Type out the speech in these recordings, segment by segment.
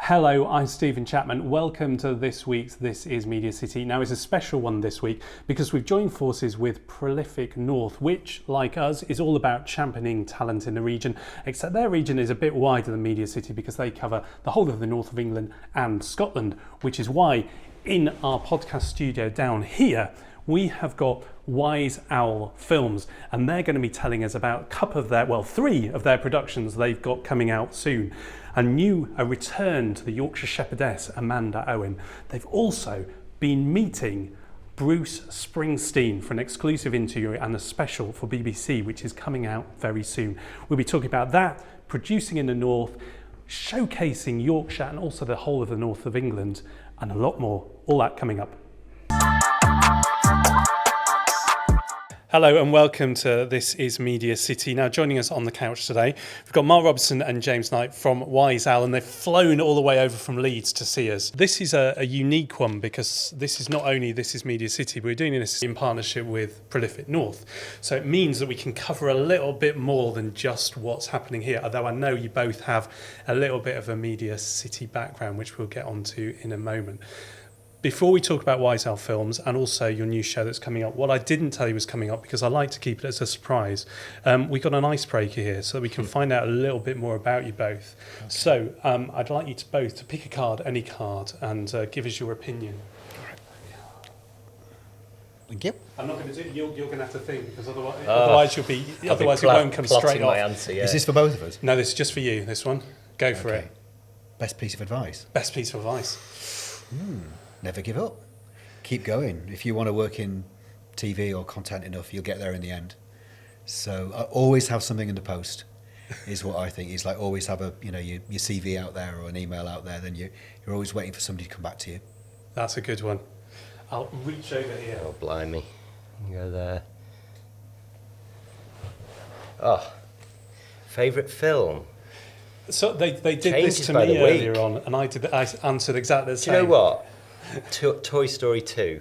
Hello, I'm Stephen Chapman. Welcome to this week's This Is MediaCity. Now, it's a special one this week because we've joined forces with Prolific North, which, like us, is all about championing talent in the region, except their region is a bit wider than MediaCity because they cover the whole of the north of England and Scotland, which is why in our podcast studio down here, we have got Wise Owl Films, and they're going to be telling us about three of their productions they've got coming out soon. A return to the Yorkshire Shepherdess, Amanda Owen. They've also been meeting Bruce Springsteen for an exclusive interview and a special for BBC, which is coming out very soon. We'll be talking about that, producing in the north, showcasing Yorkshire and also the whole of the north of England, and a lot more. All that coming up. Hello and welcome to This Is MediaCity. Now, joining us on the couch today, we've got Mark Robertson and James Knight from Wise Owl, and they've flown all the way over from Leeds to see us. This is a unique one because this is not only This Is MediaCity, we're doing this in partnership with Prolific North. So it means that we can cover a little bit more than just what's happening here, although I know you both have a little bit of a MediaCity background, which we'll get onto in a moment. Before we talk about Wise Owl Films and also your new show that's coming up, what I didn't tell you was coming up because I like to keep it as a surprise. We got an icebreaker here so that we can find out a little bit more about you both. Okay. So I'd like you to both to pick a card, any card, and give us your opinion. Thank you. I'm not going to do. You're going to have to think because otherwise it won't come straight off. My answer, yeah. Is this for both of us? No, this is just for you. This one, go for it. Best piece of advice. Best piece of advice. Never give up. Keep going. If you want to work in TV or content enough, you'll get there in the end. So always have something in the post is what I think. Is like always have your CV out there or an email out there. Then you're always waiting for somebody to come back to you. That's a good one. I'll reach over here. Oh, blimey. Go there. Oh, favourite film? So they did Changes this to by me the earlier week. on, and I answered exactly the same. Do you know what? Toy Story 2.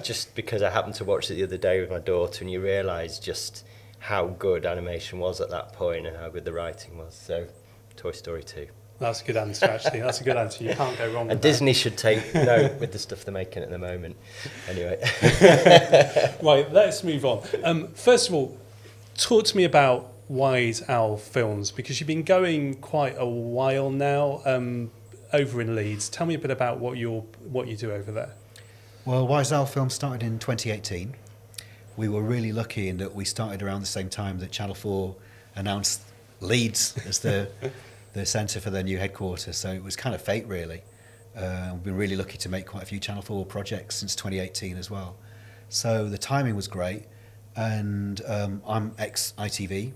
Just because I happened to watch it the other day with my daughter, and you realise just how good animation was at that point and how good the writing was. So, Toy Story 2. That's a good answer, actually. That's a good answer. You can't go wrong with And that. Disney should take note with the stuff they're making at the moment. Anyway. Right, let's move on. First of all, talk to me about Wise Owl Films, because you've been going quite a while now over in Leeds. Tell me a bit about what you do over there. Well, Wise Owl Films started in 2018. We were really lucky in that we started around the same time that Channel 4 announced Leeds as the centre for their new headquarters. So it was kind of fate, really. We've been really lucky to make quite a few Channel 4 projects since 2018 as well. So the timing was great. And I'm ex-ITV.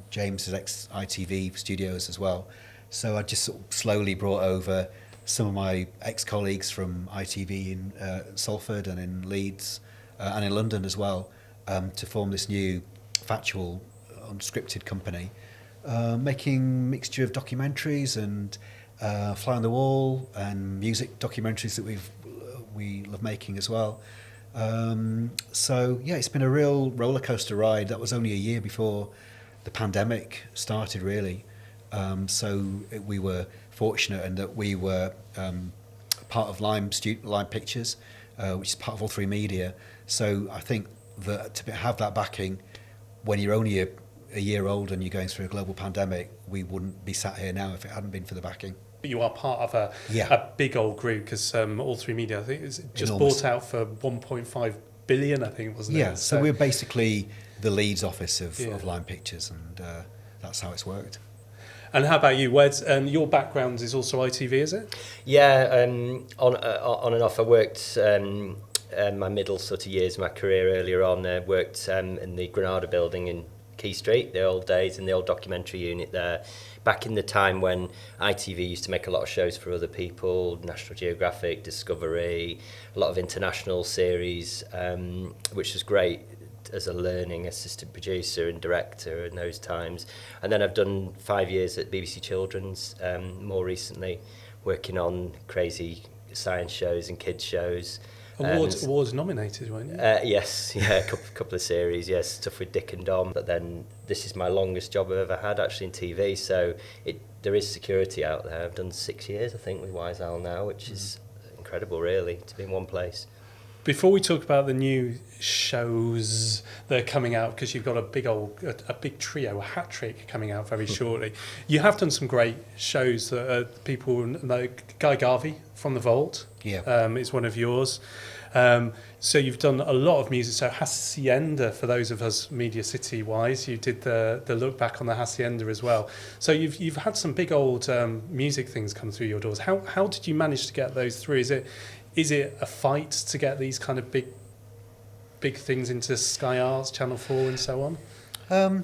James is ex-ITV Studios as well. So I just sort of slowly brought over some of my ex-colleagues from ITV in Salford and in Leeds and in London as well to form this new factual, unscripted company, making mixture of documentaries and fly on the wall and music documentaries that we love making as well. So yeah, it's been a real roller coaster ride. That was only a year before the pandemic started, really. We were fortunate in that we were part of Lime Pictures, which is part of All 3 Media. So I think that to have that backing when you're only a year old and you're going through a global pandemic, we wouldn't be sat here now if it hadn't been for the backing. But you are part of a big old group because All 3 Media, I think, is just enormous. bought out for 1.5 billion, I think, wasn't it? Yeah, so we're basically the Leeds office of Lime Pictures, and that's how it's worked. And how about you? Where's your background is also ITV, is it? Yeah, on and off. I worked my middle sort of years of my career earlier on. Worked in the Granada building in Key Street, the old days, in the old documentary unit there. Back in the time when ITV used to make a lot of shows for other people, National Geographic, Discovery, a lot of international series, which was great as a learning assistant producer and director in those times. And then I've done 5 years at BBC Children's, more recently, working on crazy science shows and kids shows. Awards nominated, weren't you? Yes, a couple of series, yes, stuff with Dick and Dom. But then this is my longest job I've ever had actually in TV, so it there is security out there. I've done 6 years, I think, with Wise Owl now, which is incredible, really, to be in one place. Before we talk about the new shows that are coming out, because you've got a big trio, a hat trick coming out very shortly. You have done some great shows that people know. Guy Garvey from The Vault is one of yours. So you've done a lot of music. So Hacienda, for those of us Media City wise, you did the look back on the Hacienda as well. So you've had some big old music things come through your doors. How did you manage to get those through? Is it a fight to get these kind of big things into Sky Arts, Channel 4 and so on?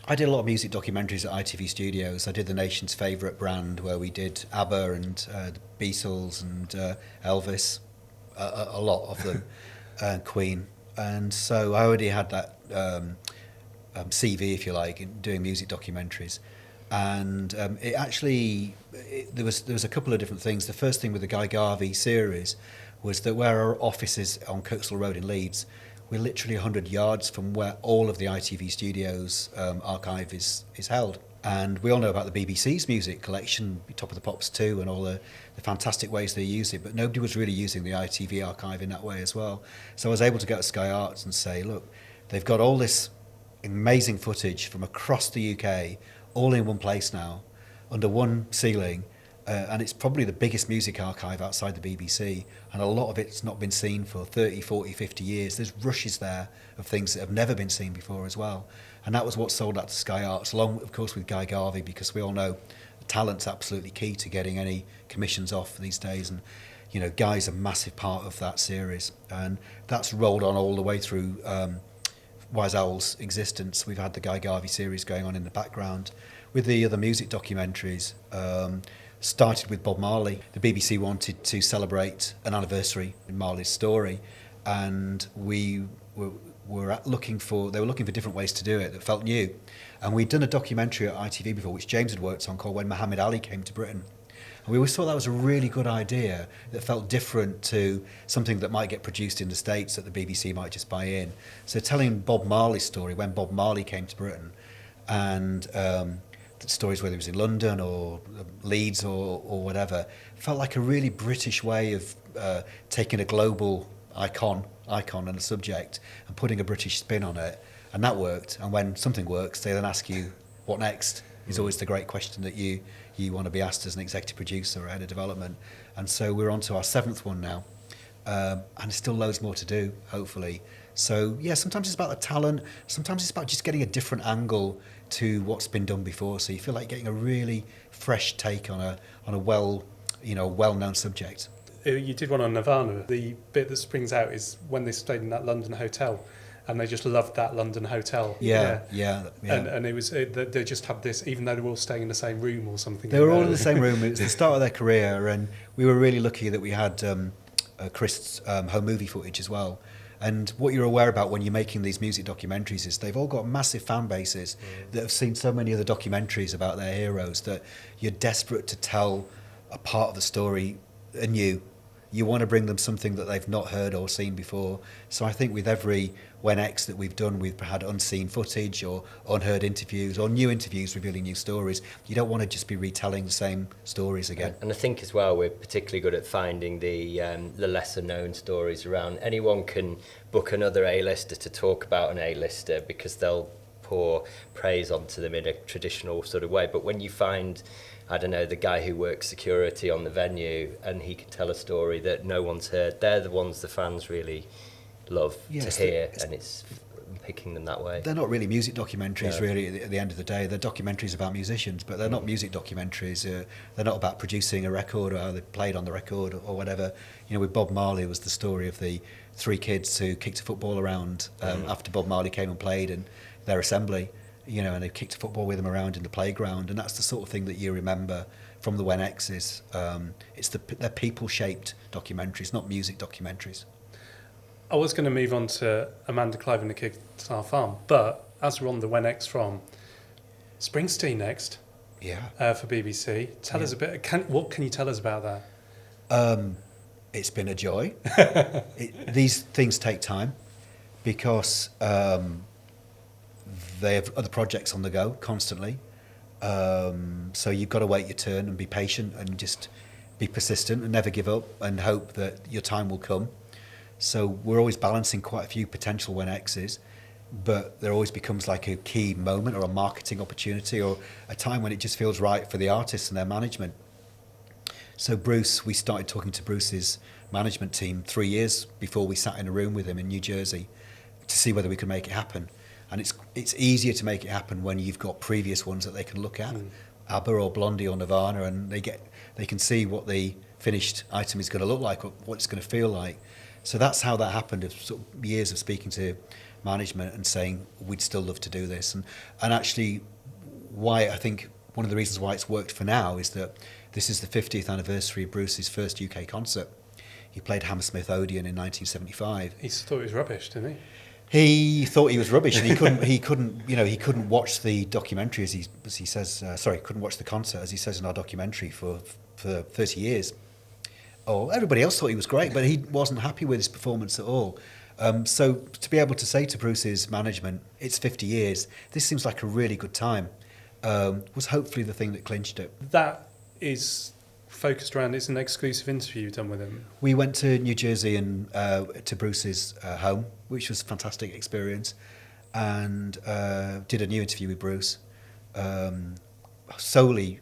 I did a lot of music documentaries at ITV Studios. I did The Nation's Favourite Brand, where we did ABBA and the Beatles and Elvis, a lot of them, and Queen. And so I already had that CV, if you like, in doing music documentaries. And there was a couple of different things. The first thing with the Guy Garvey series was that where our office is on Kirksall Road in Leeds, we're literally 100 yards from where all of the ITV Studios archive is held. And we all know about the BBC's music collection, Top of the Pops 2, and all the fantastic ways they use it, but nobody was really using the ITV archive in that way as well. So I was able to go to Sky Arts and say, look, they've got all this amazing footage from across the UK, all in one place now, under one ceiling, and it's probably the biggest music archive outside the BBC, and a lot of it's not been seen for 30, 40, 50 years. There's rushes there of things that have never been seen before as well. And that was what sold out to Sky Arts, along, of course, with Guy Garvey, because we all know talent's absolutely key to getting any commissions off these days. And, you know, Guy's a massive part of that series. And that's rolled on all the way through Wise Owl's existence. We've had the Guy Garvey series going on in the background. With the other music documentaries, started with Bob Marley. The BBC wanted to celebrate an anniversary in Marley's story, and they were looking for different ways to do it that felt new. And we'd done a documentary at ITV before, which James had worked on, called When Muhammad Ali Came to Britain. And we always thought that was a really good idea that felt different to something that might get produced in the States that the BBC might just buy in. So telling Bob Marley's story, when Bob Marley came to Britain, and stories whether it was in London or Leeds or whatever, felt like a really British way of taking a global icon and a subject and putting a British spin on it, and that worked. And when something works, they then ask you, what next? Is always the great question that you want to be asked as an executive producer or head of development. And so we're on to our 7th one now, and there's still loads more to do, hopefully. So yeah, sometimes it's about the talent, sometimes it's about just getting a different angle to what's been done before, so you feel like getting a really fresh take on a well-known subject. You did one on Nirvana. The bit that springs out is when they stayed in that London hotel, and they just loved that London hotel. Yeah. And it was they just had this, even though they were all staying in the same room or something. They were all in the same room. It was the start of their career, and we were really lucky that we had Chris' home movie footage as well. And what you're aware about when you're making these music documentaries is they've all got massive fan bases that have seen so many other documentaries about their heroes that you're desperate to tell a part of the story anew. You want to bring them something that they've not heard or seen before. So I think with every When X that we've done, we've had unseen footage or unheard interviews or new interviews revealing new stories. You don't want to just be retelling the same stories again. And I think as well, we're particularly good at finding the lesser known stories around. Anyone can book another A-lister to talk about an A-lister because they'll pour praise onto them in a traditional sort of way. But when you find, I don't know, the guy who works security on the venue and he can tell a story that no one's heard, they're the ones the fans really love to hear, and it's picking them that way. They're not really music documentaries, really, at the end of the day. They're documentaries about musicians, but they're not music documentaries. They're not about producing a record or how they played on the record or whatever. You know, with Bob Marley, it was the story of the 3 kids who kicked a football around after Bob Marley came and played in their assembly, you know, and they kicked a football with them around in the playground, and that's the sort of thing that you remember from the When X's. They're people-shaped documentaries, not music documentaries. I was going to move on to Amanda, Clive and Kids, Our Farm, but as we're on the When X from, Springsteen next. For BBC. Tell us a bit. What can you tell us about that? It's been a joy. These things take time because they have other projects on the go constantly, So you've got to wait your turn and be patient and just be persistent and never give up and hope that your time will come. So we're always balancing quite a few potential when X's, but there always becomes like a key moment or a marketing opportunity or a time when it just feels right for the artists and their management. So Bruce, we started talking to Bruce's management team 3 years before we sat in a room with him in New Jersey to see whether we could make it happen. And it's easier to make it happen when you've got previous ones that they can look at, ABBA or Blondie or Nirvana, and they can see what the finished item is going to look like or what it's going to feel like. So that's how that happened, of sort of years of speaking to management and saying we'd still love to do this. And actually, why I think one of the reasons why it's worked for now is that this is the 50th anniversary of Bruce's first UK concert. He played Hammersmith Odeon in 1975. He thought it was rubbish, didn't he? He thought he was rubbish, and he couldn't watch the documentary as he says. Couldn't watch the concert as he says in our documentary for 30 years. Oh, everybody else thought he was great, but he wasn't happy with his performance at all. So to be able to say to Bruce's management, it's 50 years, this seems like a really good time, was hopefully the thing that clinched it. That is focused around, it's an exclusive interview you've done with him. We went to New Jersey and to Bruce's home, which was a fantastic experience, and did a new interview with Bruce, solely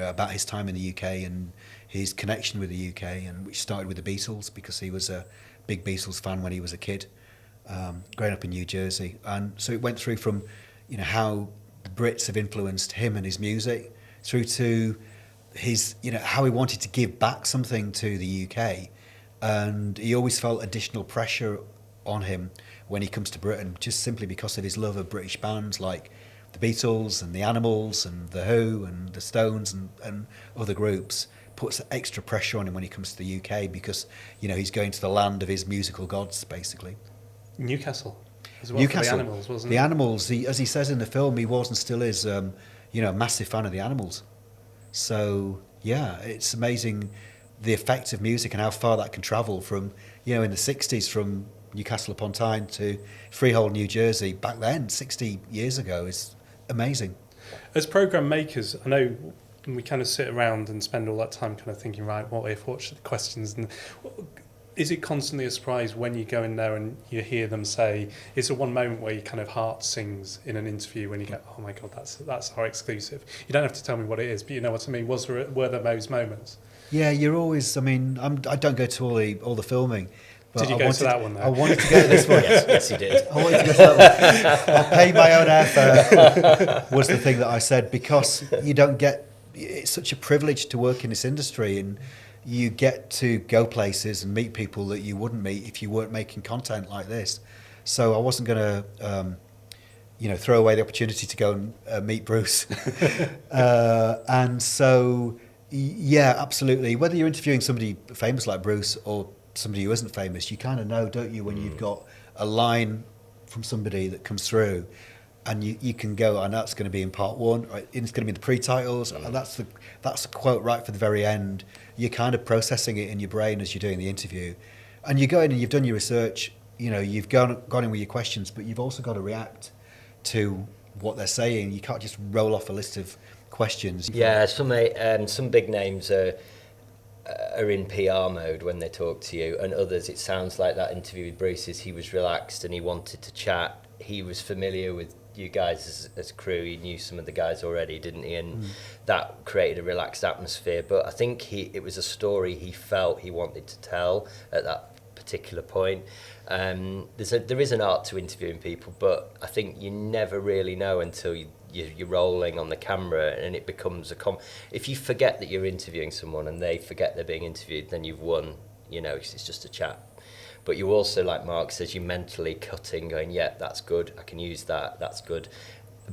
about his time in the UK and his connection with the UK, and which started with the Beatles because he was a big Beatles fan when he was a kid, growing up in New Jersey. And so it went through from how the Brits have influenced him and his music through to his how he wanted to give back something to the UK, and he always felt additional pressure on him when he comes to Britain, just simply because of his love of British bands like the Beatles and the Animals and the Who and the Stones and other groups. Puts extra pressure on him when he comes to the UK because he's going to the land of his musical gods, basically. Newcastle as well. Newcastle, for the Animals, wasn't the it? Animals. As he says in the film, he was and still is a massive fan of the Animals. So yeah, it's amazing the effect of music and how far that can travel from in the 60s from Newcastle upon Tyne to Freehold, New Jersey. Back then, 60 years ago, is amazing. As programme makers, I know we kind of sit around and spend all that time kind of thinking, right, what if, what questions, and is it constantly a surprise when you go in there and you hear them say, is there one moment where your kind of heart sings in an interview when you go, oh my God, that's our exclusive? You don't have to tell me what it is, but you know what I mean. Were there those moments? Yeah, you're always, I don't go to all the filming. But Did you go to that one, though? I wanted to go to this one. Yes, you did. I wanted to go to that one. I'll pay my own airfare was the thing that I said, because you don't get, it's such a privilege to work in this industry, and you get to go places and meet people that you wouldn't meet if you weren't making content like this. So I wasn't going to, throw away the opportunity to go and meet Bruce. And so, yeah, absolutely. Whether you're interviewing somebody famous like Bruce or somebody who isn't famous, you kind of know, don't you, when you've got a line from somebody that comes through, and you can go, and that's going to be in part one, or it's going to be in the pre-titles, and that's a quote right for the very end. You're kind of processing it in your brain as you're doing the interview, and you go in and you've done your research. You've gone in with your questions, but you've also got to react to what they're saying. You can't just roll off a list of questions. Yeah, some big names are in PR mode when they talk to you, and others, it sounds like that interview with Bruce he was relaxed and he wanted to chat. He was familiar with you guys as crew. He knew some of the guys already, didn't he? And that created a relaxed atmosphere. But I think it was a story he felt he wanted to tell at that particular point. There is an art to interviewing people, but I think you never really know until you're rolling on the camera, and it becomes if you forget that you're interviewing someone and they forget they're being interviewed, then you've won. It's just a chat. But you also, like Mark says, you're mentally cutting, going, yeah, that's good, I can use that, that's good.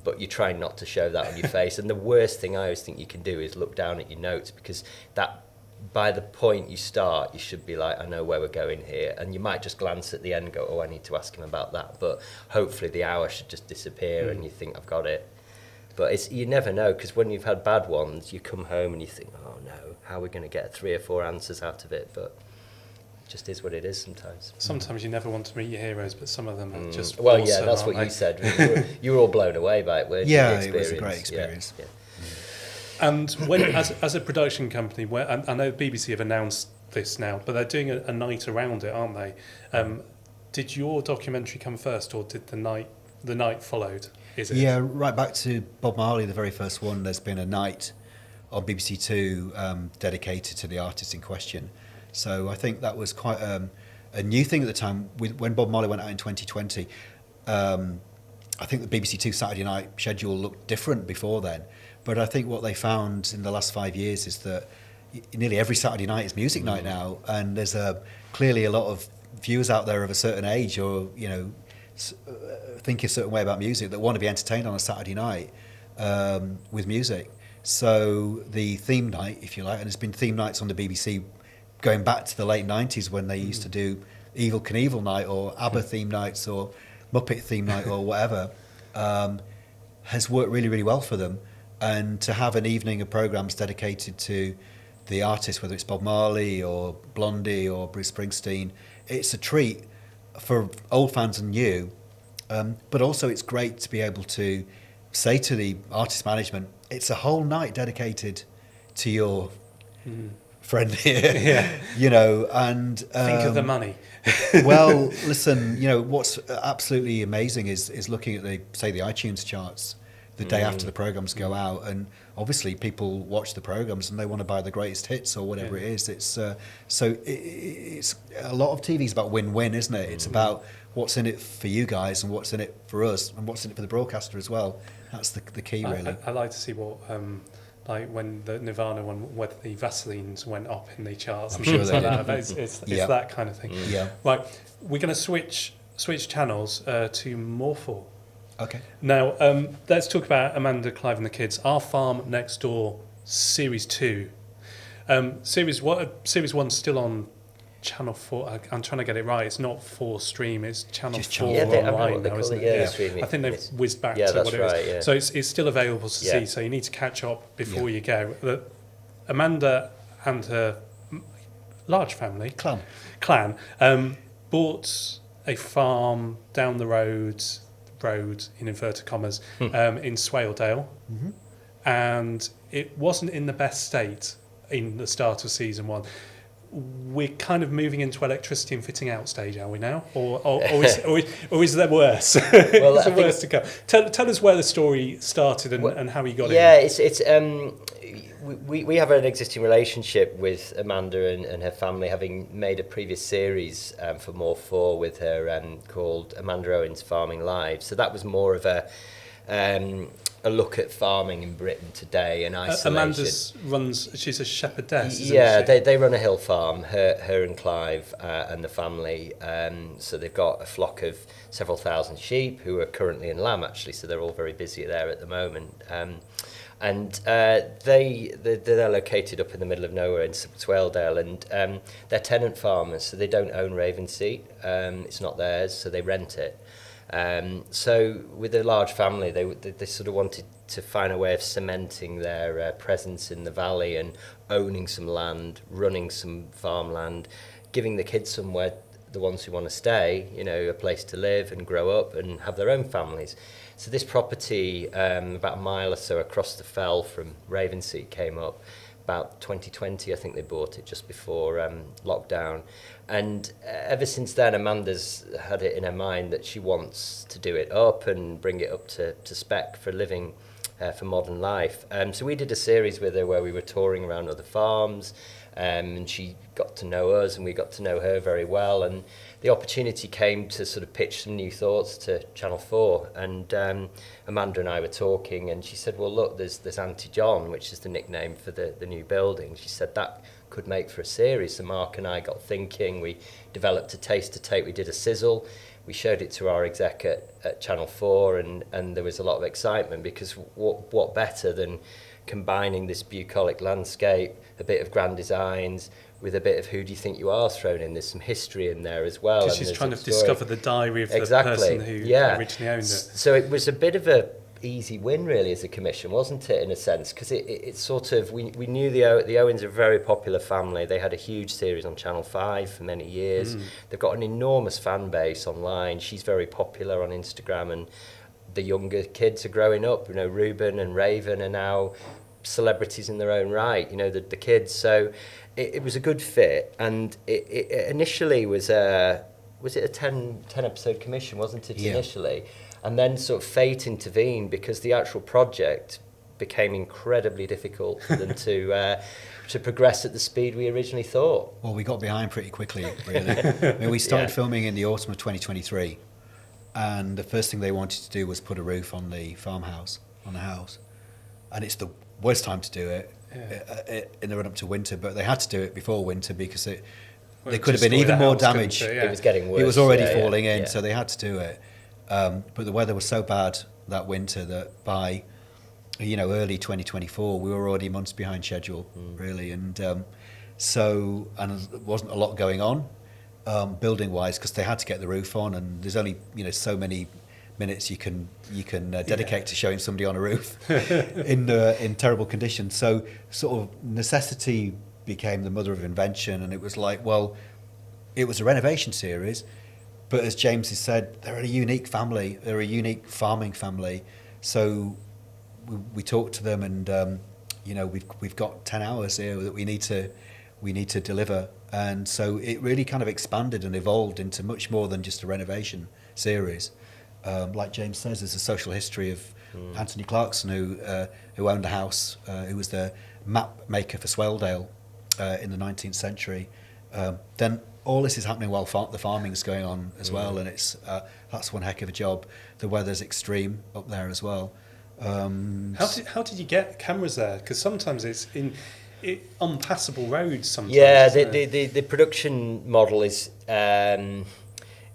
But you're trying not to show that on your face. And the worst thing I always think you can do is look down at your notes, because that, by the point you start, you should be like, I know where we're going here. And you might just glance at the end and go, oh, I need to ask him about that. But hopefully the hour should just disappear and you think, I've got it. But you never know, because when you've had bad ones, you come home and you think, oh no, how are we going to get 3 or 4 answers out of it? But it just is what it is sometimes. Sometimes you never want to meet your heroes, but some of them are just well, awesome, yeah, that's what you said. You were all blown away by it, weren't you? Yeah, it was a great experience. Yeah. And when, as a production company, where I know BBC have announced this now, but they're doing a night around it, aren't they? Did your documentary come first, or did the night followed? Is it? Yeah, right back to Bob Marley, the very first one. There's been a night on BBC Two dedicated to the artist in question. So I think that was quite a new thing at the time. When Bob Marley went out in 2020, I think the BBC Two Saturday night schedule looked different before then. But I think what they found in the last 5 years is that nearly every Saturday night is music night now, and there's clearly a lot of viewers out there of a certain age, or think a certain way about music, that want to be entertained on a Saturday night with music. So the theme night, if you like, and there's been theme nights on the BBC going back to the late 90s when they used to do Evel Knievel night or ABBA theme nights or Muppet theme night or whatever, has worked really, really well for them. And to have an evening of programmes dedicated to the artist, whether it's Bob Marley or Blondie or Bruce Springsteen, it's a treat for old fans and new. But also it's great to be able to say to the artist management, it's a whole night dedicated to your friend here, and think of the money. Well, listen, what's absolutely amazing is looking at the iTunes charts the day after the programs go out, and obviously people watch the programs and they want to buy the greatest hits or whatever it is. It's it's a lot of TV's about win-win, isn't it? It's about what's in it for you guys and what's in it for us and what's in it for the broadcaster as well. That's the key, really. I like to see what like when the Nirvana one, whether the Vaselines went up in the charts. I'm and sure things they like did. that. It's that kind of thing. Yeah. Right, we're going to switch channels to Morphle. Okay. Now, let's talk about Amanda, Clive and the Kids. Our Farm Next Door, Series 2. Series 1's still on Channel 4. I'm trying to get it right. It's not 4 Stream, it's Channel Just 4 Channel 4. online now, isn't it? Streaming. I think they've whizzed back to that's what it was. right, yeah. So it's still available to see, so you need to catch up before you go. Amanda and her large family, clan, bought a farm down the road in inverted commas in Swaledale, and it wasn't in the best state in the start of season 1. We're kind of moving into electricity and fitting out stage, are we now, or is there worse? Well, is there worse to come? Tell us where the story started and how you got it. Yeah, we have an existing relationship with Amanda and her family, having made a previous series for More4 with her called Amanda Owen's Farming Live. So that was more of a look at farming in Britain today and isolation. Amanda she's a shepherdess, isn't yeah, she? they run a hill farm, her and Clive and the family. So they've got a flock of several thousand sheep who are currently in lamb, actually, so they're all very busy there at the moment. And they're located up in the middle of nowhere in Swaledale, and they're tenant farmers, so they don't own Ravensseat. It's not theirs, so they rent it. So with a large family, they sort of wanted to find a way of cementing their presence in the valley and owning some land, running some farmland, giving the kids somewhere, the ones who want to stay, a place to live and grow up and have their own families. So this property, about a mile or so across the fell from Ravensseat, came up about 2020. I think they bought it just before lockdown. And ever since then, Amanda's had it in her mind that she wants to do it up and bring it up to spec for living for modern life. So we did a series with her where we were touring around other farms, and she got to know us and we got to know her very well. And the opportunity came to sort of pitch some new thoughts to Channel 4. And Amanda and I were talking, and she said, well, look, there's Auntie John, which is the nickname for the new building. She said that could make for a series. So Mark and I got thinking. We developed a taster tape. We did a sizzle. We showed it to our exec at Channel 4, and there was a lot of excitement, because what better than combining this bucolic landscape, a bit of grand designs, with a bit of who do you think you are thrown in. There's some history in there as well. Because she's trying to discover the diary of the person who originally owned it. So it was a bit of a easy win, really, as a commission, wasn't it, in a sense? Because it sort of, we knew the Owens are a very popular family. They had a huge series on Channel 5 for many years. They've got an enormous fan base online. She's very popular on Instagram, and the younger kids are growing up. Reuben and Raven are now celebrities in their own right, you know, the kids. So it was a good fit, and it initially was it a 10 episode commission, wasn't it, initially? And then sort of fate intervened because the actual project became incredibly difficult for them to progress at the speed we originally thought. Well, we got behind pretty quickly, really. I mean, we started filming in the autumn of 2023, and the first thing they wanted to do was put a roof on the farmhouse, on the house. And it's the worst time to do it in the run-up to winter, but they had to do it before winter because there could have been even more damage. It was getting worse. It was already falling in, so they had to do it. But the weather was so bad that winter that by early 2024 we were already months behind schedule, really. And so there wasn't a lot going on building wise because they had to get the roof on, and there's only so many minutes you can dedicate to showing somebody on a roof in terrible conditions. So sort of necessity became the mother of invention, and it was like, well, it was a renovation series, but as James has said, they're a unique family, they're a unique farming family. So we talked to them, and we've got 10 hours here that we need to deliver, and so it really kind of expanded and evolved into much more than just a renovation series. Like James says, there's a social history of Anthony Clarkson, who owned a house, who was the map maker for Swaledale in the 19th century. Then all this is happening while the farming is going on as well, and that's one heck of a job. The weather's extreme up there as well. How did you get cameras there? Because sometimes it's in unpassable roads. Sometimes. Yeah, the production model is.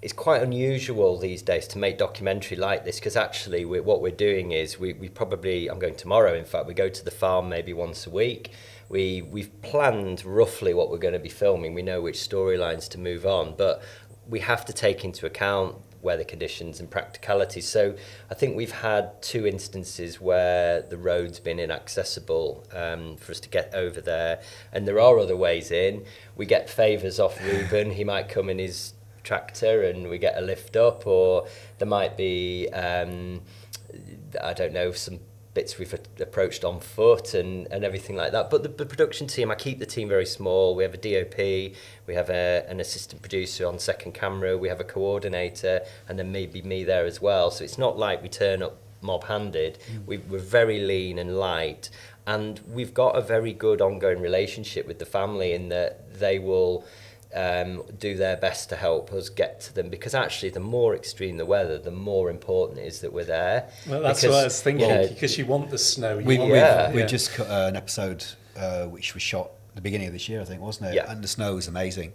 It's quite unusual these days to make documentary like this, because actually what we're doing is we probably, I'm going tomorrow in fact, we go to the farm maybe once a week. We've planned roughly what we're going to be filming, we know which storylines to move on, but we have to take into account weather conditions and practicalities. So I think we've had 2 instances where the road's been inaccessible for us to get over there, and there are other ways in. We get favours off Ruben, he might come in his tractor and we get a lift up, or there might be I don't know, some bits we've approached on foot and everything like that. But the production team, I keep the team very small. We have a DOP, we have an assistant producer on second camera, we have a coordinator, and then maybe me there as well. So it's not like we turn up mob-handed. We're very lean and light, and we've got a very good ongoing relationship with the family in that they will do their best to help us get to them, because actually the more extreme the weather, the more important it is that we're there. Well, that's what I was thinking, because you want the snow. We just cut an episode which was shot at the beginning of this year, I think, wasn't it? Yeah. And the snow was amazing.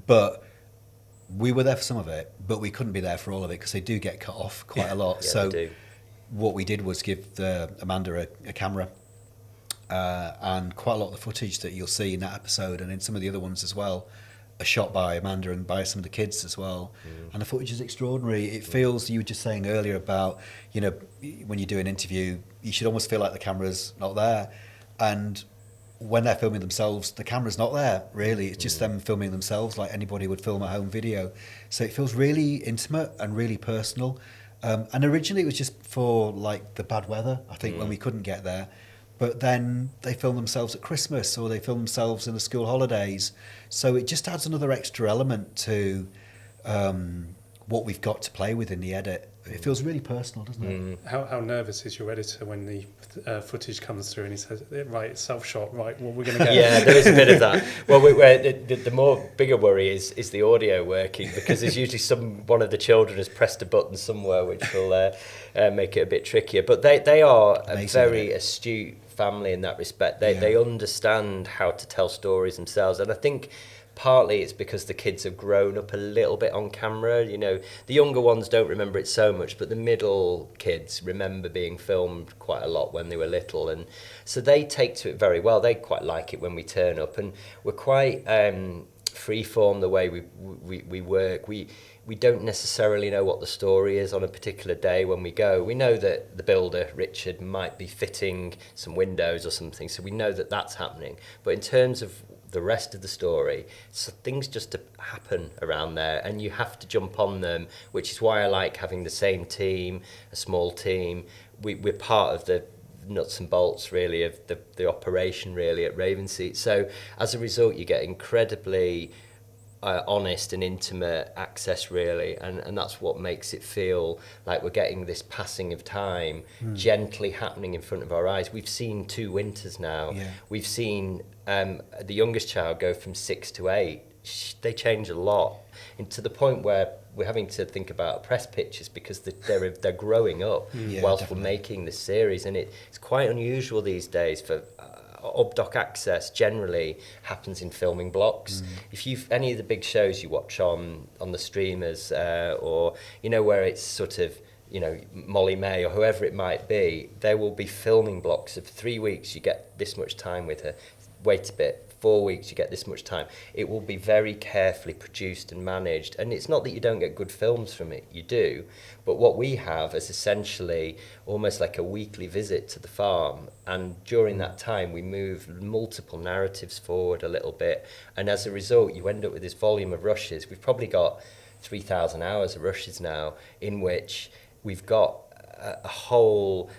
But we were there for some of it, but we couldn't be there for all of it because they do get cut off quite a lot. So what we did was give Amanda a camera, and quite a lot of the footage that you'll see in that episode and in some of the other ones as well are shot by Amanda and by some of the kids as well. And the footage is extraordinary. It feels, you were just saying earlier about, when you do an interview, you should almost feel like the camera's not there. And when they're filming themselves, the camera's not there, really. It's just them filming themselves like anybody would film a home video. So it feels really intimate and really personal. And originally it was just for like the bad weather, I think, when we couldn't get there. But then they film themselves at Christmas, or they film themselves in the school holidays. So it just adds another extra element to what we've got to play with in the edit. It feels really personal, doesn't it? How nervous is your editor when the footage comes through and he says, right, it's self-shot, right, well, we're going to go. Yeah, there is a bit of that. Well, the more bigger worry is the audio working, because there's usually one of the children has pressed a button somewhere which will make it a bit trickier. But they are a very astute family in that respect. They understand how to tell stories themselves, and I think partly it's because the kids have grown up a little bit on camera. The younger ones don't remember it so much, but the middle kids remember being filmed quite a lot when they were little, and so they take to it very well. They quite like it when we turn up, and we're quite freeform the way we work. We don't necessarily know what the story is on a particular day when we go. We know that the builder, Richard, might be fitting some windows or something, so we know that that's happening. But in terms of the rest of the story, so things just happen around there, and you have to jump on them, which is why I like having the same team, a small team. We're part of the nuts and bolts really of the operation really at Ravensseat. So as a result, you get incredibly honest and intimate access really, and that's what makes it feel like we're getting this passing of time gently happening in front of our eyes. We've seen 2 winters now. We've seen the youngest child go from 6 to 8. They change a lot, and to the point where we're having to think about press pictures because they're growing up whilst definitely. we're making this series, and it's quite unusual these days for up-doc access generally happens in filming blocks. If you've any of the big shows you watch on the streamers or where it's sort of Molly May or whoever it might be, there will be filming blocks of 3 weeks you get this much time with her, wait a bit, 4 weeks you get this much time. It will be very carefully produced and managed, and it's not that you don't get good films from it, you do, but what we have is essentially almost like a weekly visit to the farm, and during that time we move multiple narratives forward a little bit, and as a result you end up with this volume of rushes. We've probably got 3,000 hours of rushes now, in which we've got a whole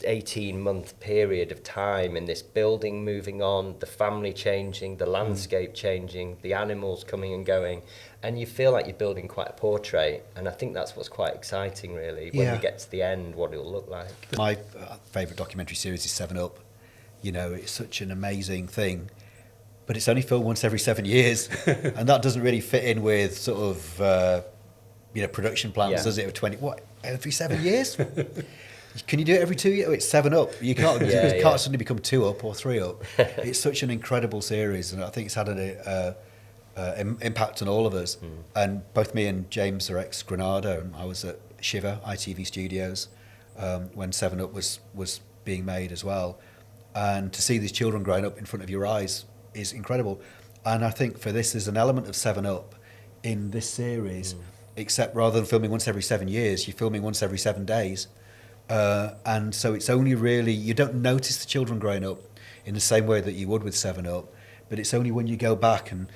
18-month period of time in this building moving on, the family changing, the landscape changing, the animals coming and going, and you feel like you're building quite a portrait, and I think that's what's quite exciting really when we get to the end, what it'll look like. My favourite documentary series is 7 Up. It's such an amazing thing, but it's only filmed once every 7 years, and that doesn't really fit in with sort of production plans, does it? Of every 7 years? Can you do it every 2 years? It's 7 Up. You can't. You can't suddenly become 2 Up or 3 Up. It's such an incredible series, and I think it's had an impact on all of us. And both me and James are ex-Granada, and I was at Shiver ITV Studios when 7 Up was being made as well. And to see these children growing up in front of your eyes is incredible. And I think for this, there's an element of 7 Up in this series, except rather than filming once every 7 years, you're filming once every 7 days. And so it's only really, you don't notice the children growing up in the same way that you would with 7 Up, but it's only when you go back and,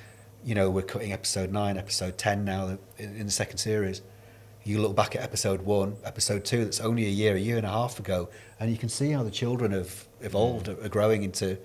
we're cutting episode 9, episode 10 now in the second series. You look back at episode 1, episode 2, that's only a year and a half ago, and you can see how the children have evolved, are growing into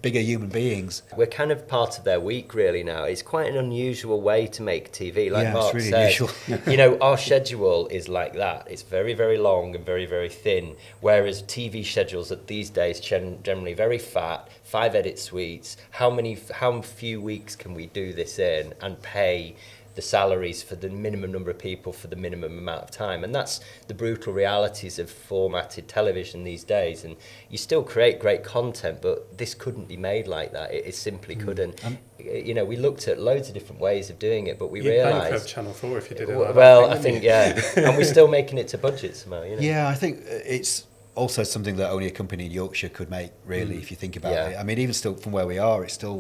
bigger human beings. We're kind of part of their week really now. It's quite an unusual way to make TV, like Mark it's really said. unusual. Our schedule is like that. It's very, very long and very, very thin, whereas TV schedules at these days generally very fat, 5 edit suites. How few weeks can we do this in and pay the salaries for the minimum number of people for the minimum amount of time? And that's the brutal realities of formatted television these days. And you still create great content, but this couldn't be made like that. It simply couldn't. We looked at loads of different ways of doing it, but we realised... You'd bankrupt Channel 4 if you did it like that. Well, I think, and we're still making it to budget somehow, Yeah, I think it's also something that only a company in Yorkshire could make, really, if you think about it. I mean, even still from where we are, it's still,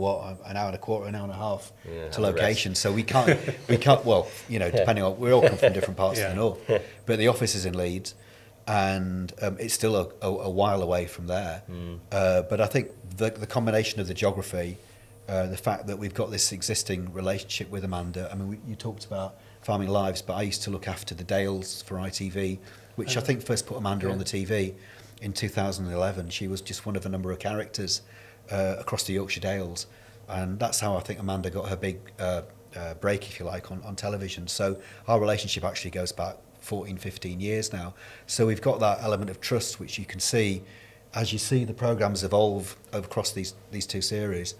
an hour and a quarter, an hour and a half to location. So we can't, well, depending on, we all come from different parts of the north, but the office is in Leeds, and it's still a while away from there. But I think the combination of the geography, the fact that we've got this existing relationship with Amanda, I mean, you talked about Farming Lives, but I used to look after the Dales for ITV, which I think first put Amanda on the TV in 2011. She was just one of a number of characters across the Yorkshire Dales, and that's how I think Amanda got her big break, if you like, on television. So our relationship actually goes back 14, 15 years now. So we've got that element of trust, which you can see as you see the programmes evolve across these 2 series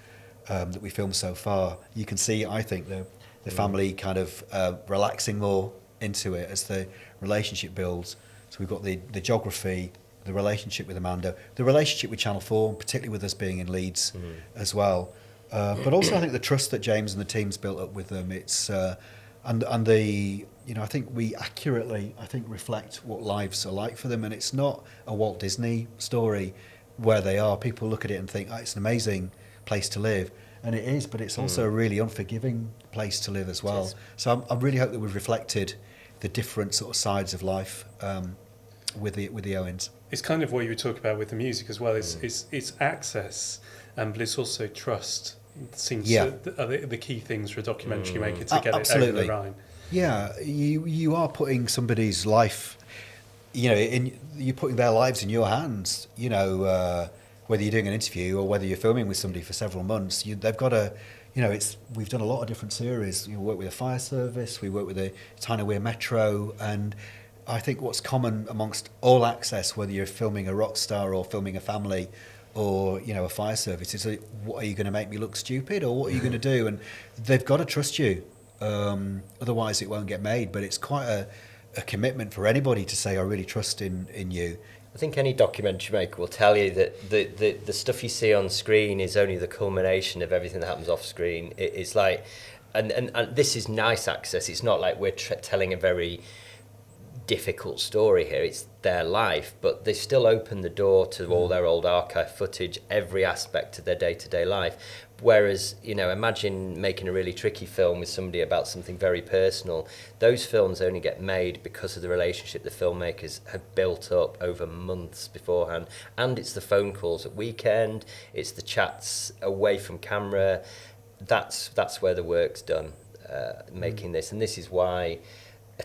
that we filmed so far. You can see, I think, the family kind of relaxing more into it as the relationship builds. So we've got the geography, the relationship with Amanda, the relationship with Channel 4, particularly with us being in Leeds as well. But also I think the trust that James and the team's built up with them, it's and the I think we accurately reflect what lives are like for them, and it's not a Walt Disney story where they are. People look at it and think, it's an amazing place to live, and it is, but it's also a really unforgiving place to live as well. So I really hope that we've reflected the different sort of sides of life with the Owens. It's kind of what you were talking about with the music as well. It's access, but it's also trust. It seems are the key things for a documentary maker to get it over the line. Yeah, you are putting somebody's life you're putting their lives in your hands. Whether you're doing an interview or whether you're filming with somebody for several months, they've got to. We've done a lot of different series. We work with a fire service, we work with a Tyne-Wear Metro, and I think what's common amongst all access, whether you're filming a rock star or filming a family or a fire service, is what are you going to make me look stupid, or what are you going to do? And they've got to trust you, otherwise it won't get made. But it's quite a commitment for anybody to say, I really trust in you. I think any documentary maker will tell you that the stuff you see on screen is only the culmination of everything that happens off screen. It is like, and this is nice access. It's not like we're telling a very difficult story here. It's their life, but they still open the door to all their old archive footage, every aspect of their day-to-day life. Whereas, imagine making a really tricky film with somebody about something very personal. Those films only get made because of the relationship the filmmakers have built up over months beforehand. And it's the phone calls at weekend, it's the chats away from camera. That's where the work's done, making this. And this is why the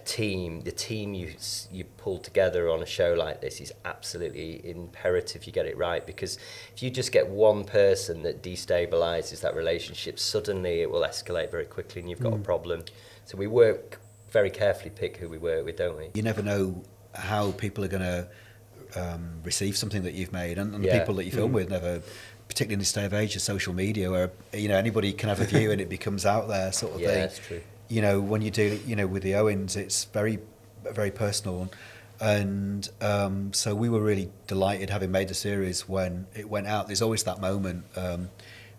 team you pull together on a show like this is absolutely imperative you get it right, because if you just get one person that destabilizes that relationship, suddenly it will escalate very quickly and you've got a problem. So we work very carefully, pick who we work with, don't we? You never know how people are going to receive something that you've made, and the people that you film with never, particularly in this day of age of social media where anybody can have a view and it becomes out there sort of thing. Yeah, that's true. When you do, with the Owens, it's very, very personal. And so we were really delighted having made the series when it went out. There's always that moment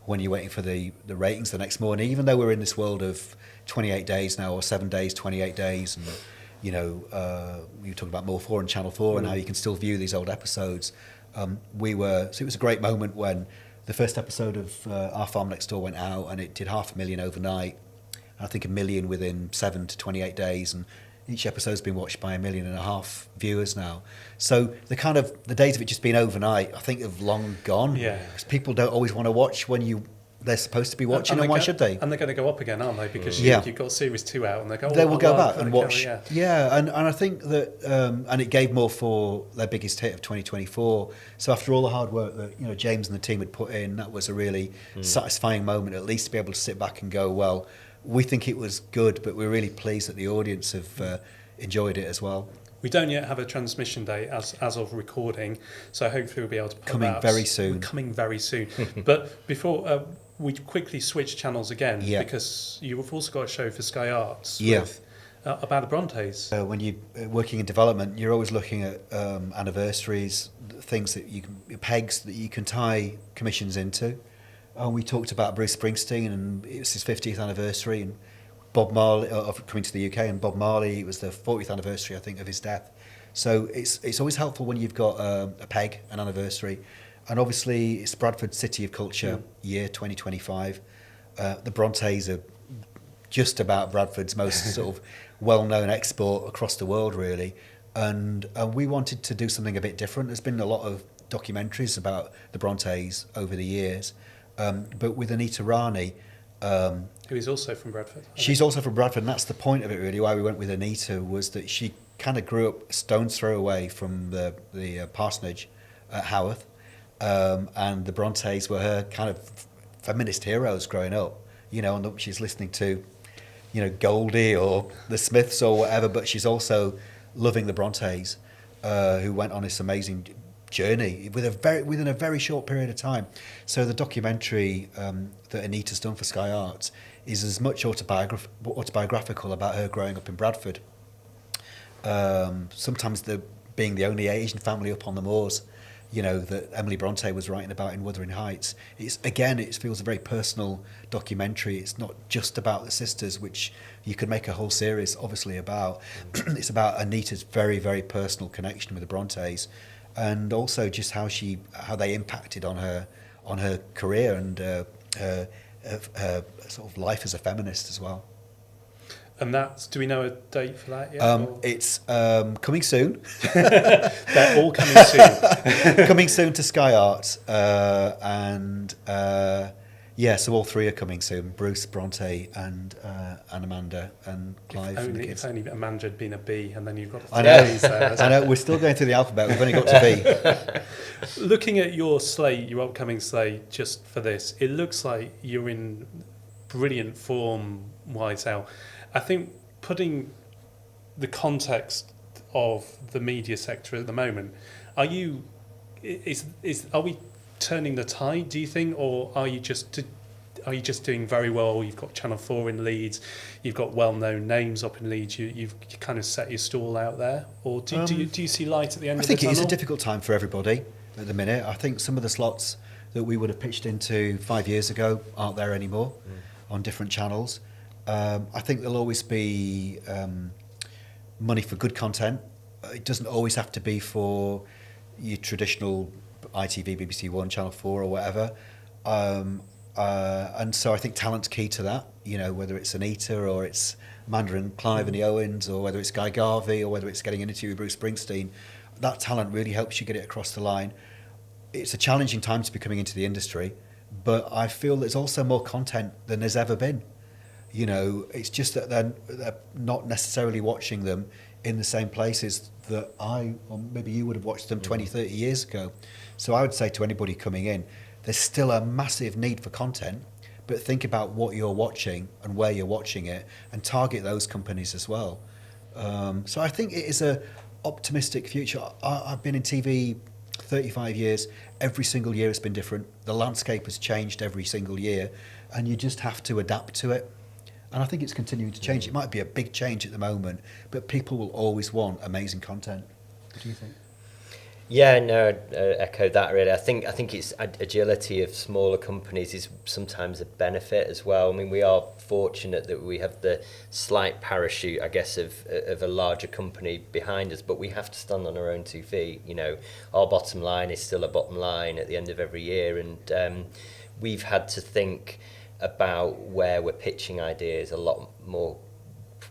when you're waiting for the ratings the next morning, even though we're in this world of 28 days now, or 7 days, 28 days. And, you were talking about More 4 and Channel 4 and how you can still view these old episodes. So it was a great moment when the first episode of Our Farm Next Door went out, and it did 500,000 overnight. I think 1 million within 7 to 28 days, and each episode's been watched by 1.5 million viewers now. So the days of it just being overnight, I think, have long gone. Yeah, because people don't always want to watch when they're supposed to be watching, and why should they? And they're going to go up again, aren't they? Because you've got Series 2 out, and they will go back and watch. And I think that, and it gave More for their biggest hit of 2024. So after all the hard work that James and the team had put in, that was a really satisfying moment, at least to be able to sit back and go, well, we think it was good, but we're really pleased that the audience have enjoyed it as well. We don't yet have a transmission date as of recording, so hopefully we'll be able to put coming that very soon. Coming very soon. But before we quickly switch channels again, because you've also got a show for Sky Arts with, about the Brontes. When you're working in development, you're always looking at anniversaries, things that pegs that you can tie commissions into. We talked about Bruce Springsteen, and it was his 50th anniversary, and Bob Marley of coming to the UK, and Bob Marley, it was the 40th anniversary, I think, of his death. So it's always helpful when you've got a peg, an anniversary, and obviously it's Bradford City of Culture year 2025. The Brontes are just about Bradford's most sort of well-known export across the world, really, and we wanted to do something a bit different. There's been a lot of documentaries about the Brontes over the years. But with Anita Rani, who is also from Bradford. She's also from Bradford, and that's the point of it, really. Why we went with Anita was that she kind of grew up a stone's throw away from the parsonage at Haworth, and the Brontes were her kind of feminist heroes growing up. And she's listening to, Goldie or the Smiths or whatever, but she's also loving the Brontes, who went on this amazing journey within a very short period of time. So the documentary that Anita's done for Sky Arts is as much autobiographical about her growing up in Bradford. Sometimes being the only Asian family up on the moors, that Emily Bronte was writing about in Wuthering Heights. It feels a very personal documentary. It's not just about the sisters, which you could make a whole series obviously about. It's about Anita's very, very personal connection with the Brontes, and also just how they impacted on her career and her sort of life as a feminist as well. And do we know a date for that yet? It's coming soon. They're all coming soon. Coming soon to Sky Arts, and Yeah, so all three are coming soon. Bruce, Bronte and Amanda and Clive and the kids. If only Amanda had been a B, and then you've got I know. B's there. I know, we're still going through the alphabet. We've only got to B. Looking at your slate, your upcoming slate, just for this, it looks like you're in brilliant form, Whitesale. I think putting the context of the media sector at the moment, are we turning the tide, do you think, or are you just doing very well? You've got Channel 4 in Leeds, you've got well-known names up in Leeds, you've kind of set your stall out there, or do you see light at the end of the tunnel? I think it is a difficult time for everybody at the minute. I think some of the slots that we would have pitched into 5 years ago aren't there anymore on different channels. I think there'll always be money for good content. It doesn't always have to be for your traditional ITV, BBC One, Channel 4 or whatever. And so I think talent's key to that, you know, whether it's Anita or it's Amanda and Clive and the Owens, or whether it's Guy Garvey, or whether it's getting an interview with Bruce Springsteen. That talent really helps you get it across the line. It's a challenging time to be coming into the industry, but I feel there's also more content than there's ever been. You know, it's just that they're not necessarily watching them in the same places that I, or maybe you would have watched them 20, 30 years ago. So I would say to anybody coming in, there's still a massive need for content, but think about what you're watching and where you're watching it, and target those companies as well. So I think it is a optimistic future. I've been in TV 35 years. Every single year has been different. The landscape has changed every single year, and you just have to adapt to it. And I think it's continuing to change. It might be a big change at the moment, but people will always want amazing content. What do you think? Yeah, no, I'd echo that really. I think it's agility of smaller companies is sometimes a benefit as well. I mean, we are fortunate that we have the slight parachute, I guess, of a larger company behind us, but we have to stand on our own 2 feet. You know, our bottom line is still a bottom line at the end of every year, and we've had to think about where we're pitching ideas a lot more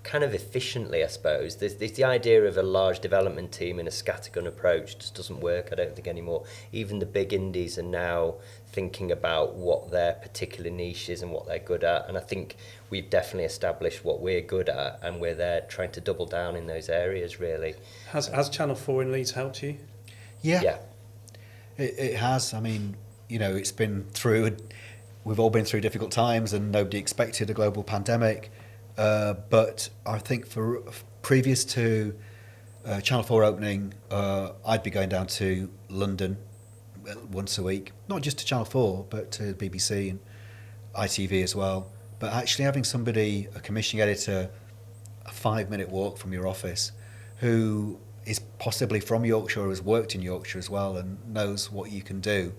kind of efficiently, I suppose. There's the idea of a large development team and a scattergun approach just doesn't work, I don't think, anymore. Even the big indies are now thinking about what their particular niche is and what they're good at, and I think we've definitely established what we're good at, and we're there trying to double down in those areas, really. Has Channel 4 in Leeds helped you? Yeah. It has. I mean, you know, it's been through... We've all been through difficult times, and nobody expected a global pandemic. But I think for previous to Channel 4 opening, I'd be going down to London once a week, not just to Channel 4, but to BBC and ITV as well. But actually having somebody, a commissioning editor, a 5-minute walk from your office, who is possibly from Yorkshire or has worked in Yorkshire as well and knows what you can do,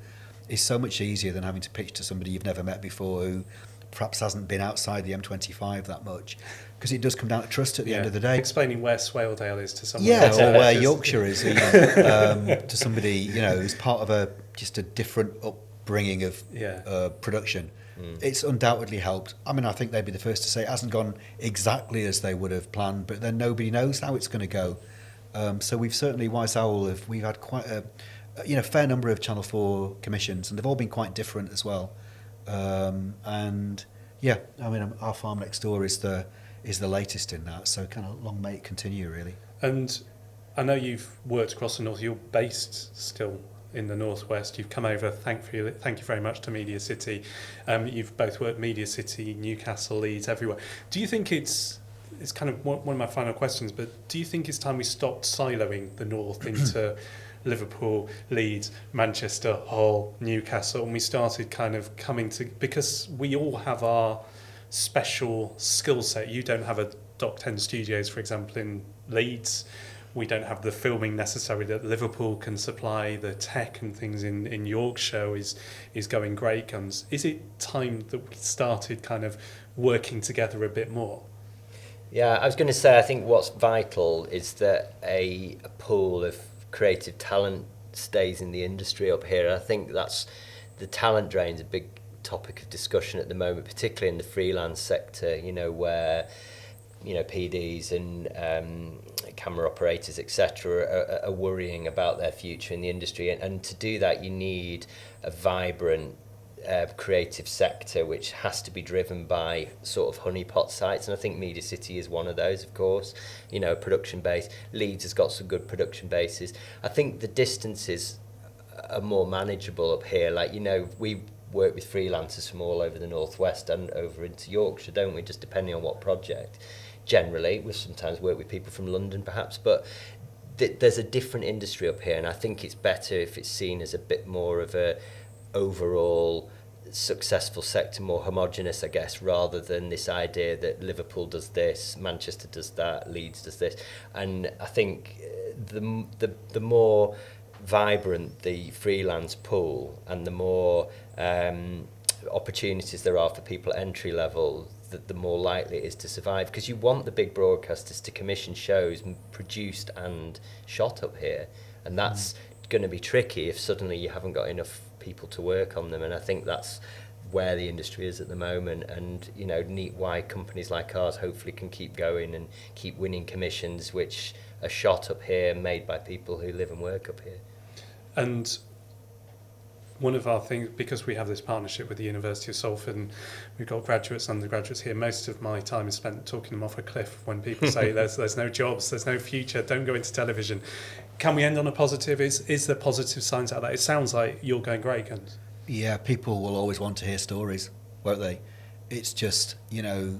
is so much easier than having to pitch to somebody you've never met before who perhaps hasn't been outside the M25 that much, because it does come down to trust at the end of the day. Explaining where Swaledale is to someone else. Or where Yorkshire is, even, to somebody, you know, who's part of just a different upbringing of production. It's undoubtedly helped. I mean, I think they'd be the first to say it hasn't gone exactly as they would have planned, but then nobody knows how it's going to go. So we've certainly, Wise Owl, we've had quite a fair number of Channel 4 commissions, and they've all been quite different as well. And yeah, I mean, Our Farm Next Door is the latest in that, so kind of long may it continue, really. And I know you've worked across the north. You're based still in the northwest. You've come over. Thank you very much to Media City. You've both worked Media City, Newcastle, Leeds, everywhere. Do you think it's kind of one of my final questions? But do you think it's time we stopped siloing the north into Liverpool, Leeds, Manchester, Hull, Newcastle, and we started kind of coming to, because we all have our special skill set. You don't have a Doc 10 Studios, for example, in Leeds. We don't have the filming necessarily that Liverpool can supply. The tech and things in Yorkshire is going great guns. Is it time that we started kind of working together a bit more? Yeah, I was going to say, I think what's vital is that a pool of creative talent stays in the industry up here. I think that's the talent drain's a big topic of discussion at the moment, particularly in the freelance sector, you know, where, you know, PDs and camera operators, etc., are worrying about their future in the industry. And to do that, you need a vibrant creative sector which has to be driven by sort of honeypot sites, and I think MediaCity is one of those, of course. You know, production base. Leeds has got some good production bases. I think the distances are more manageable up here. Like, you know, we work with freelancers from all over the northwest and over into Yorkshire, don't we? Just depending on what project. Generally, we sometimes work with people from London, perhaps, but there's a different industry up here, and I think it's better if it's seen as a bit more of a overall successful sector, more homogenous, I guess, rather than this idea that Liverpool does this, Manchester does that, Leeds does this. And I think the more vibrant the freelance pool and the more opportunities there are for people at entry level, the more likely it is to survive, because you want the big broadcasters to commission shows produced and shot up here, and that's going to be tricky if suddenly you haven't got enough people to work on them. And I think that's where the industry is at the moment, and you know, neat why companies like ours hopefully can keep going and keep winning commissions which are shot up here, made by people who live and work up here. And one of our things, because we have this partnership with the University of Salford and we've got graduates, undergraduates here, most of my time is spent talking them off a cliff when people say there's no jobs, there's no future, don't go into television. Can we end on a positive? Is there positive signs out of that? It sounds like you're going great, Guns. Yeah, people will always want to hear stories, won't they? It's just, you know,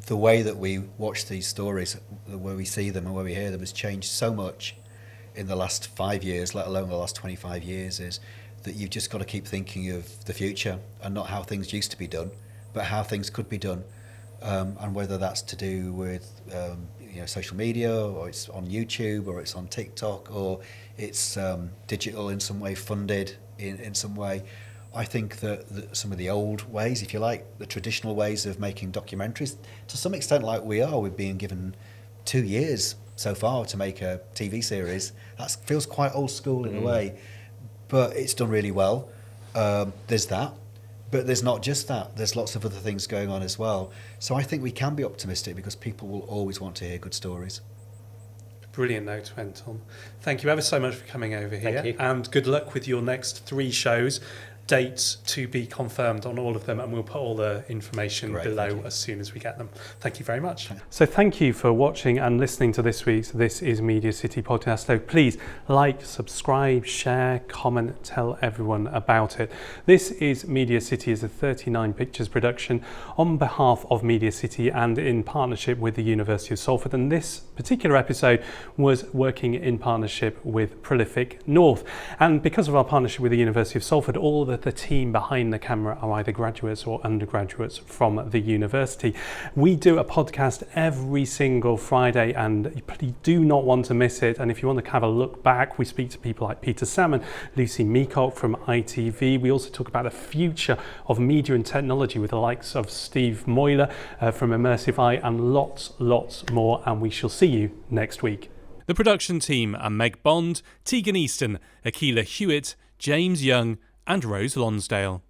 the way that we watch these stories, the way we see them and where we hear them has changed so much in the last 5 years, let alone the last 25 years, is that you've just got to keep thinking of the future and not how things used to be done, but how things could be done. And whether that's to do with you know, social media, or it's on YouTube, or it's on TikTok, or it's digital in some way, funded in some way. I think that some of the old ways, if you like, the traditional ways of making documentaries, to some extent like we're being given 2 years so far to make a TV series. That feels quite old school in a way, but it's done really well. There's that, but there's not just that. There's lots of other things going on as well. So I think we can be optimistic because people will always want to hear good stories. Brilliant note to end on. Thank you ever so much for coming over here. Thank you. And good luck with your next 3 shows. Dates to be confirmed on all of them, and we'll put all the information below as soon as we get them. Thank you very much. So thank you for watching and listening to this week's This Is MediaCity podcast. So please like, subscribe, share, comment, tell everyone about it. This Is MediaCity is a 39 Pictures production on behalf of MediaCity and in partnership with the University of Salford, and this particular episode was working in partnership with Prolific North. And because of our partnership with the University of Salford, all the team behind the camera are either graduates or undergraduates from the university. We do a podcast every single Friday, and you do not want to miss it. And if you want to have a look back, we speak to people like Peter Salmon, Lucy Meacock from ITV. We also talk about the future of media and technology with the likes of Steve Moyler from Immersive Eye, and lots more. And we shall see you next week. The production team are Meg Bond, Tegan Easton, Akila Hewitt, James Young and Rose Lonsdale.